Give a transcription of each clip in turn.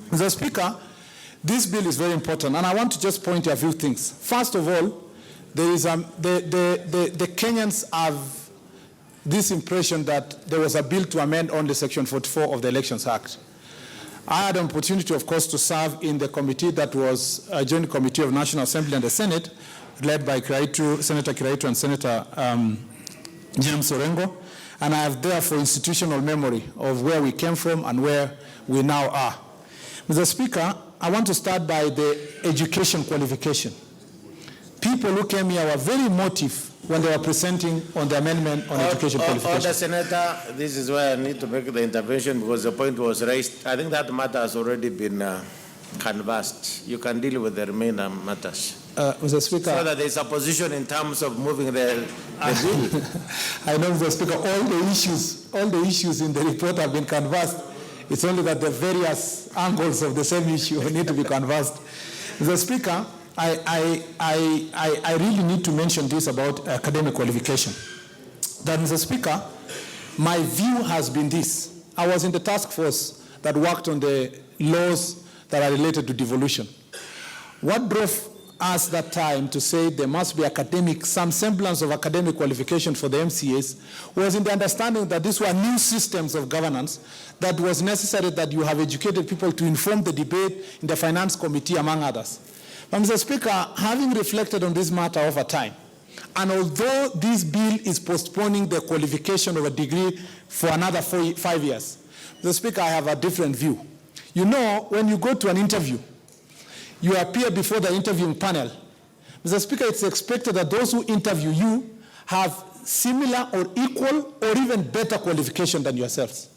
Mr. Speaker, this bill is very important, and I want to just point to a few things. First of all, there is the Kenyans have this impression that there was a bill to amend only Section 44 of the Elections Act. I had an opportunity, of course, to serve in the committee that was a joint committee of National Assembly and the Senate, led by Senator Kiraitu and Senator James Orengo, and I have therefore institutional memory of where we came from and where we now are. Mr. Speaker, I want to start by the education qualification. People who came here were very emotive when they were presenting on the amendment on education qualification. Order, Senator, this is where I need to make the intervention because the point was raised. I think that matter has already been canvassed. You can deal with the remainder matters. Mr. Speaker, so that there is a position in terms of moving the bill. I know, Mr. Speaker, all the issues in the report have been canvassed. It's only that the various angles of the same issue need to be canvassed. Mr. Speaker, I really need to mention this about academic qualification. That, Mr. Speaker, my view has been this. I was in the task force that worked on the laws that are related to devolution. What drove us that time to say there must be some semblance of academic qualification for the MCAs was in the understanding that these were new systems of governance that was necessary that you have educated people to inform the debate in the Finance Committee, among others. But Mr. Speaker, having reflected on this matter over time, and although this bill is postponing the qualification of a degree for another 5 years, Mr. Speaker, I have a different view. You know, when you go to an interview, you appear before the interviewing panel. Mr. Speaker, it's expected that those who interview you have similar or equal or even better qualification than yourselves.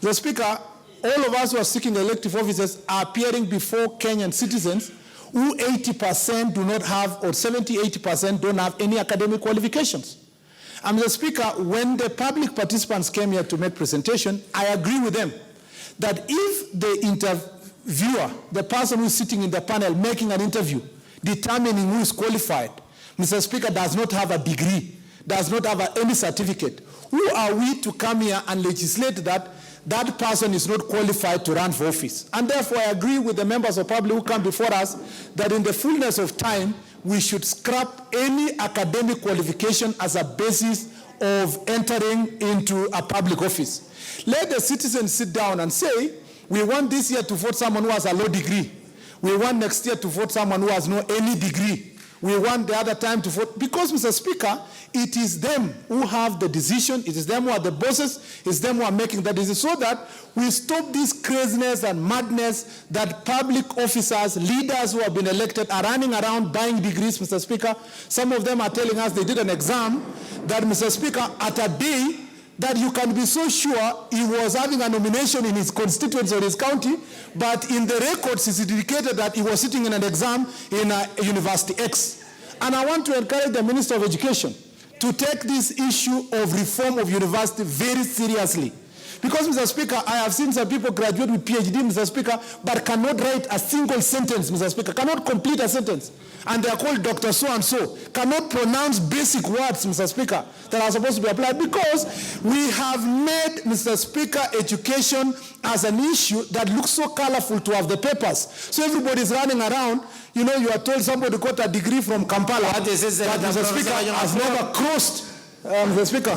Mr. Speaker, all of us who are seeking elective offices are appearing before Kenyan citizens who 80% do not have, or 70-80% don't have any academic qualifications. And Mr. Speaker, when the public participants came here to make presentation, I agree with them that if the interviewer, the person who is sitting in the panel making an interview, determining who is qualified, Mr. Speaker, does not have a degree, does not have any certificate, who are we to come here and legislate that that person is not qualified to run for office? And therefore, I agree with the members of public who come before us that in the fullness of time, we should scrap any academic qualification as a basis of entering into a public office. Let the citizens sit down and say, we want this year to vote someone who has a low degree. We want next year to vote someone who has no any degree. We want the other time to vote. Because, Mr. Speaker, it is them who have the decision, it is them who are the bosses, it's them who are making that decision, so that we stop this craziness and madness that public officers, leaders who have been elected are running around buying degrees, Mr. Speaker. Some of them are telling us they did an exam that, Mr. Speaker, at a day that you can be so sure he was having a nomination in his constituency or his county, but in the records it's indicated that he was sitting in an exam in a University X. And I want to encourage the Minister of Education to take this issue of reform of university very seriously. Because, Mr. Speaker, I have seen some people graduate with PhD, Mr. Speaker, but cannot write a single sentence, Mr. Speaker, cannot complete a sentence. And they are called Dr. So-and-so, cannot pronounce basic words, Mr. Speaker, that are supposed to be applied, because we have made, Mr. Speaker, education as an issue that looks so colorful to have the papers. So everybody is running around, you know, you are told somebody got a degree from Kampala, that, Mr. Speaker, has never crossed, Mr. Speaker.